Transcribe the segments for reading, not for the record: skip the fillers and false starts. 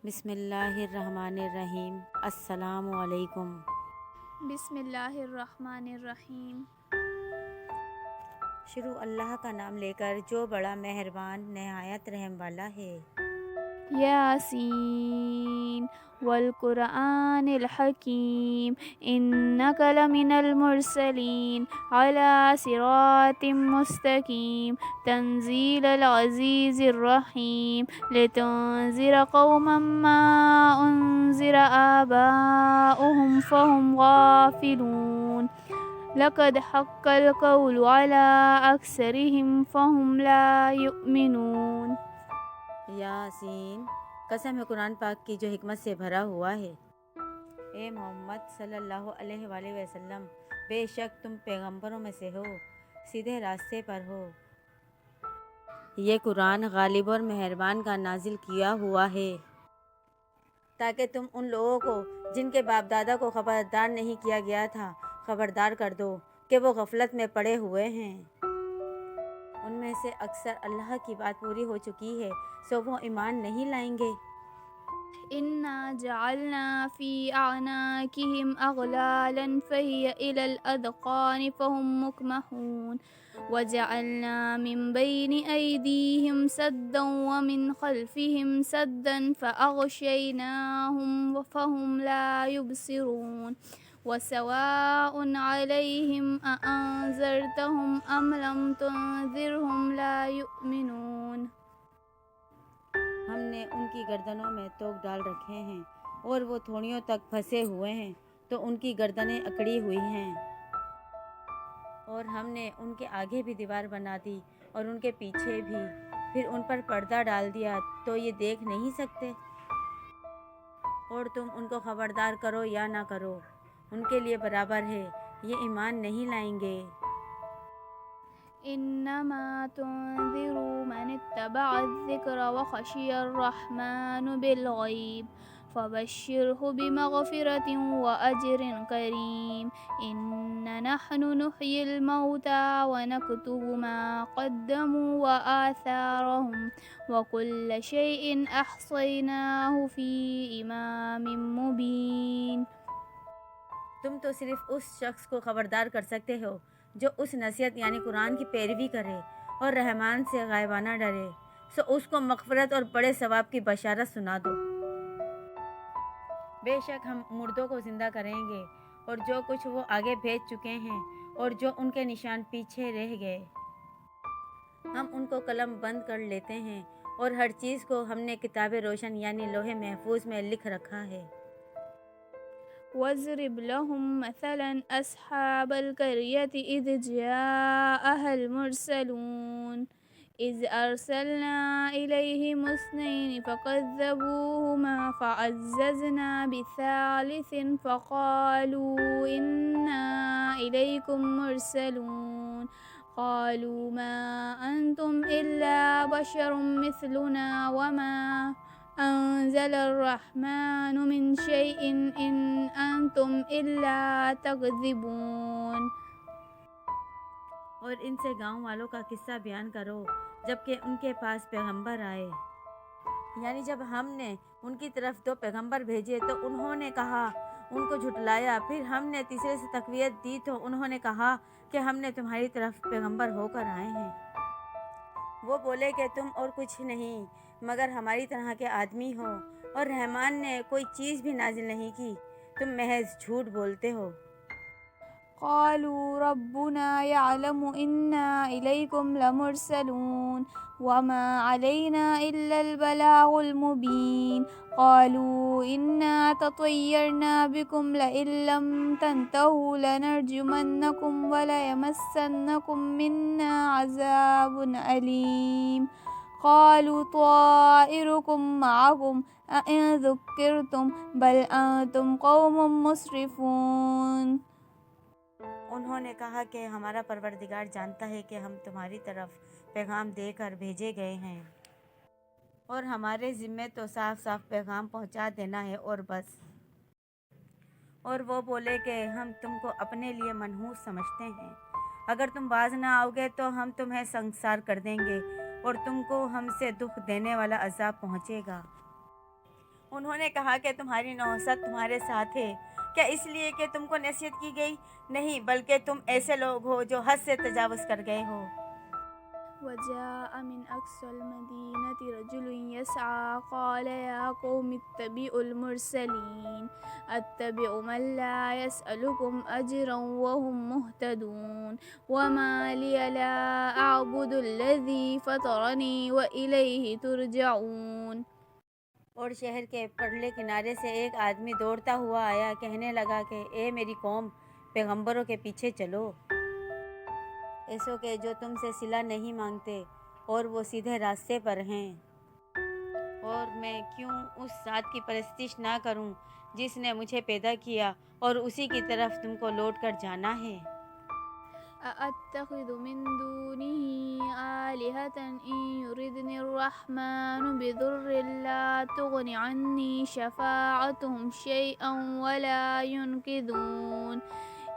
بسم اللہ الرحمن الرحیم۔ السلام علیکم۔ بسم اللہ الرحمن الرحیم۔ شروع اللہ کا نام لے کر جو بڑا مہربان نہایت رحم والا ہے۔ یاسین والقرآن الحکیم انک لمن المرسلین علی صراط مستقیم تنزیل العزیز الرحیم لتنذر قوما ما انذر آباؤهم فهم غافلون لقد حق القول على أكثرهم فهم لا يؤمنون۔ یاسین، قسم ہے قرآن پاک کی جو حکمت سے بھرا ہوا ہے۔ اے محمد صلی اللہ علیہ وآلہ وسلم، بے شک تم پیغمبروں میں سے ہو، سیدھے راستے پر ہو۔ یہ قرآن غالب اور مہربان کا نازل کیا ہوا ہے تاکہ تم ان لوگوں کو جن کے باپ دادا کو خبردار نہیں کیا گیا تھا خبردار کر دو کہ وہ غفلت میں پڑے ہوئے ہیں۔ ان میں سے اکثر اللہ کی بات پوری ہو چکی ہے سو وہ ایمان نہیں لائیں گے۔ إنا جعلنا في أعناقهم أغلالا فهي إلى الأذقان فهم مقمحون وجعلنا من بين أيديهم سدا ومن خلفهم سدا فأغشيناهم فهم لا يبصرون وسواء عليهم أأنذرتهم أم لم تنذرهم لا يؤمنون۔ ہم نے ان کی گردنوں میں توق ڈال رکھے ہیں اور وہ تھوڑیوں تک پھنسے ہوئے ہیں تو ان کی گردنیں اکڑی ہوئی ہیں، اور ہم نے ان کے آگے بھی دیوار بنا دی اور ان کے پیچھے بھی، پھر ان پر پردہ ڈال دیا تو یہ دیکھ نہیں سکتے۔ اور تم ان کو خبردار کرو یا نہ کرو، ان کے لیے برابر ہے، یہ ایمان نہیں لائیں گے۔ إنما تنذر من اتبع الذكر وخشي الرحمن بالغيب فبشره بمغفرة وأجر كريم إنا نحن نحيي الموتى ونكتب ما قدموا وآثارهم وكل شيء أحصيناه في إمام مبين۔ تم تو صرف اس شخص کو خبردار کر سکتے ہو جو اس نصیحت یعنی قرآن کی پیروی کرے اور رحمان سے غائبانہ ڈرے، سو اس کو مغفرت اور بڑے ثواب کی بشارت سنا دو۔ بے شک ہم مردوں کو زندہ کریں گے اور جو کچھ وہ آگے بھیج چکے ہیں اور جو ان کے نشان پیچھے رہ گئے، ہم ان کو قلم بند کر لیتے ہیں اور ہر چیز کو ہم نے کتاب روشن یعنی لوح محفوظ میں لکھ رکھا ہے۔ واضرب لهم مثلا أصحاب القرية إذ جاءها المرسلون إذ أرسلنا إليهم اثنين فكذبوهما فعززنا بثالث فقالوا إنا إليكم مرسلون قالوا ما أنتم إلا بشر مثلنا وما أنزل الرحمن من شيء إن أنتم إلا تكذبون۔ اور ان سے گاؤں والوں کا قصہ بیان کرو جبکہ ان کے پاس پیغمبر آئے، یعنی جب ہم نے ان کی طرف 2 پیغمبر بھیجے تو انہوں نے کہا، ان کو جھٹلایا، پھر ہم نے تیسرے سے تقویت دی تو انہوں نے کہا کہ ہم نے تمہاری طرف پیغمبر ہو کر آئے ہیں۔ وہ بولے کہ تم اور کچھ نہیں مگر ہماری طرح کے آدمی ہو اور رحمان نے کوئی چیز بھی نازل نہیں کی، تم محض جھوٹ بولتے ہو۔ قالوا ربنا يعلم إنا إليكم لمرسلون وما علينا إلا البلاغ المبين قالوا إنا تطيرنا بكم لئن لم تنتهوا لنرجمنكم وليمسنكم منا عذاب أليم قالوا طائركم معكم أئن ذكرتم بل أنتم قوم مسرفون۔ انہوں نے کہا کہ ہمارا پروردگار جانتا ہے کہ ہم تمہاری طرف پیغام دے کر بھیجے گئے ہیں اور ہمارے ذمے تو صاف صاف پیغام پہنچا دینا ہے اور بس۔ اور وہ بولے کہ ہم تم کو اپنے لیے منحوس سمجھتے ہیں، اگر تم باز نہ آؤ گے تو ہم تمہیں سنگسار کر دیں گے اور تم کو ہم سے دکھ دینے والا عذاب پہنچے گا۔ انہوں نے کہا کہ تمہاری نحوست تمہارے ساتھ ہے، کیا اس لیے کہ تم کو نصیحت کی گئی؟ نہیں، بلکہ تم ایسے لوگ ہو جو حد سے تجاوز کر گئے ہو۔ وجاء من أقصى المدينة رجل يسعى قال يا قوم اتبعوا المرسلين أتبع من لا يسألكم أجرا وهم مهتدون وما لي لا أعبد الذي فطرني وإليه ترجعون۔ اور شہر کے پرلے کنارے سے ایک آدمی دوڑتا ہوا آیا، کہنے لگا کہ اے میری قوم، پیغمبروں کے پیچھے چلو، ایسو کہ جو تم سے صلہ نہیں مانگتے اور وہ سیدھے راستے پر ہیں، اور میں کیوں اس ذات کی پرستش نہ کروں جس نے مجھے پیدا کیا اور اسی کی طرف تم کو لوٹ کر جانا ہے۔ أأتخذ من دونه آلهة إن يردني الرحمن بضر لا تغن عني شفاعتهم شيئا ولا ينقذون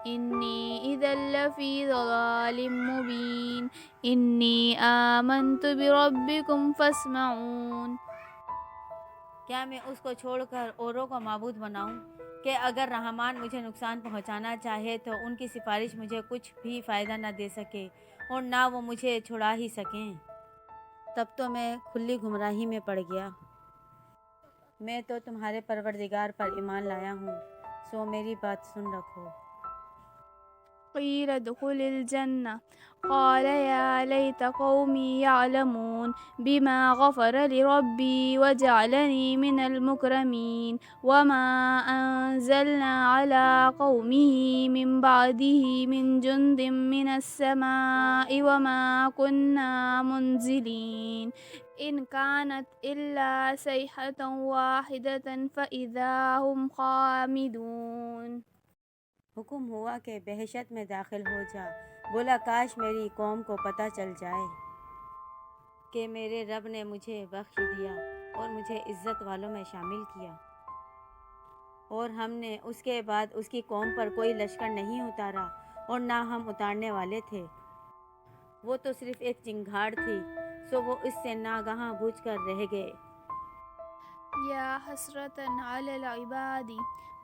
إني إذا لفي ضلال مبين إني آمنت بربكم فاسمعون۔ کیا میں اس کو چھوڑ کر اوروں کو معبود بناؤں کہ اگر رحمان مجھے نقصان پہنچانا چاہے تو ان کی سفارش مجھے کچھ بھی فائدہ نہ دے سکے اور نہ وہ مجھے چھڑا ہی سکیں؟ تب تو میں کھلی گمراہی میں پڑ گیا۔ میں تو تمہارے پروردگار پر ایمان لایا ہوں، سو میری بات سن رکھو۔ قيل ادخل الجنة قال يا ليت قومي يعلمون بما غفر لربي وجعلني من المكرمين وما أنزلنا على قومه من بعده من جند من السماء وما كنا منزلين إن كانت إلا صيحة واحدة فإذا هم خامدون۔ حکم ہوا کہ بہشت میں داخل ہو جا۔ بولا کاش میری قوم کو پتہ چل جائے کہ میرے رب نے مجھے بخش دیا اور مجھے عزت والوں میں شامل کیا، اور ہم نے اس کے بعد اس کی قوم پر کوئی لشکر نہیں اتارا اور نہ ہم اتارنے والے تھے۔ وہ تو صرف ایک چنگھاڑ تھی، سو وہ اس سے ناگہاں بجھ کر رہ گئے۔ یا حسرة على العباد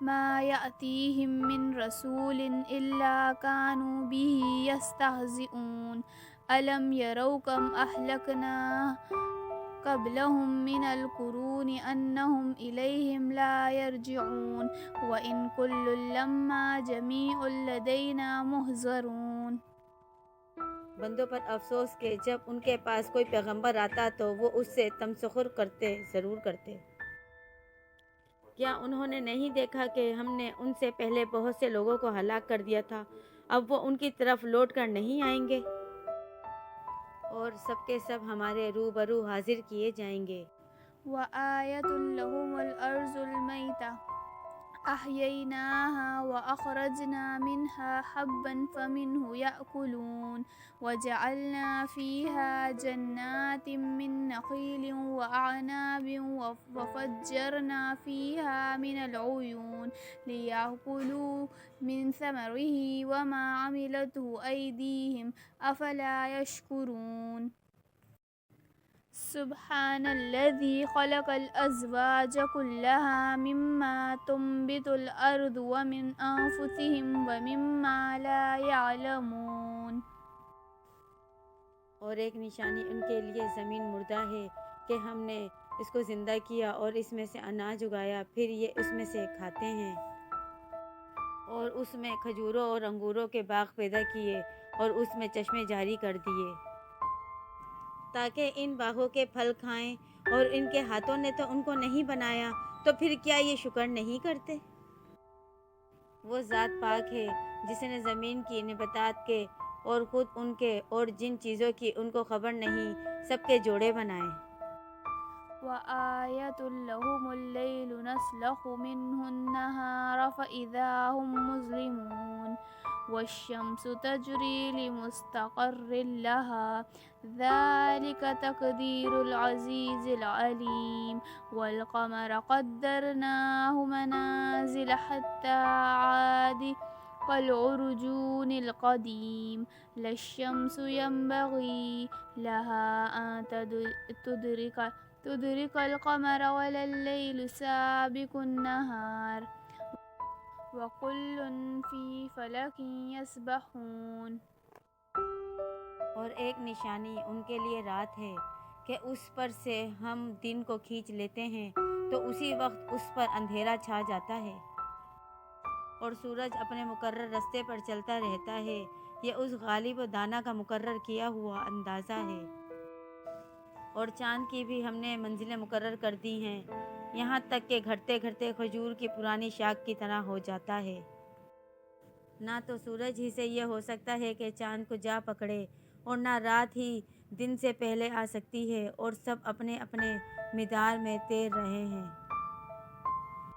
ما يأتيهم من رسول إلا كانوا به يستهزئون ألم يروا كم أهلكنا قبلهم من القرون أنهم إليهم لا يرجعون وإن كل لما جميع لدينا محضرون۔ بندوں پر افسوس کہ جب ان کے پاس کوئی پیغمبر آتا تو وہ اس سے تمسخر ضرور کرتے۔ کیا انہوں نے نہیں دیکھا کہ ہم نے ان سے پہلے بہت سے لوگوں کو ہلاک کر دیا تھا، اب وہ ان کی طرف لوٹ کر نہیں آئیں گے، اور سب کے سب ہمارے روبرو حاضر کیے جائیں گے۔ وآية لهم الأرض الميتة أحييناها وأخرجنا منها حبا فمنه يأكلون وجعلنا فيها جنات من نخيل وأعناب وفجرنا فيها من العيون ليأكلوا من ثمره وما عملته أيديهم أفلا يشكرون۔ سبحان الذي خلق الأزواج كلها مما تنبت الأرض ومن أنفسهم ومما لا يعلمون۔ اور ایک نشانی ان کے لیے زمین مردہ ہے کہ ہم نے اس کو زندہ کیا اور اس میں سے اناج اگایا، پھر یہ اس میں سے کھاتے ہیں، اور اس میں کھجوروں اور انگوروں کے باغ پیدا کیے اور اس میں چشمے جاری کر دیے تاکہ ان باغوں کے پھل کھائیں، اور ان کے ہاتھوں نے تو ان کو نہیں بنایا، تو پھر کیا یہ شکر نہیں کرتے؟ وہ ذات پاک ہے جس نے زمین کی نباتات کے اور خود ان کے اور جن چیزوں کی ان کو خبر نہیں سب کے جوڑے بنائے۔ وآية لهم الليل نسلخ منه النهار فإذا هم مظلمون والشمس تجري لمستقر لها ذلك تقدير العزيز العليم والقمر قدرناه منازل حتى عاد كالعرجون القديم لا الشمس ينبغي لها أن تدرك تدرك القمر ولا الليل سابق النهار وكل في فلك يسبحون۔ اور ایک نشانی ان کے لیے رات ہے کہ اس پر سے ہم دن کو کھینچ لیتے ہیں تو اسی وقت اس پر اندھیرا چھا جاتا ہے، اور سورج اپنے مقرر راستے پر چلتا رہتا ہے۔ یہ اس غالب و دانا کا مقرر کیا ہوا اندازہ ہے۔ اور چاند کی بھی ہم نے منزلیں مقرر کر دی ہیں، یہاں تک کہ گھٹتے گھٹتے کھجور کی پرانی شاخ کی طرح ہو جاتا ہے۔ نہ تو سورج ہی سے یہ ہو سکتا ہے کہ چاند کو جا پکڑے، اور نہ رات ہی دن سے پہلے آ سکتی ہے، اور سب اپنے اپنے مدار میں تیر رہے ہیں۔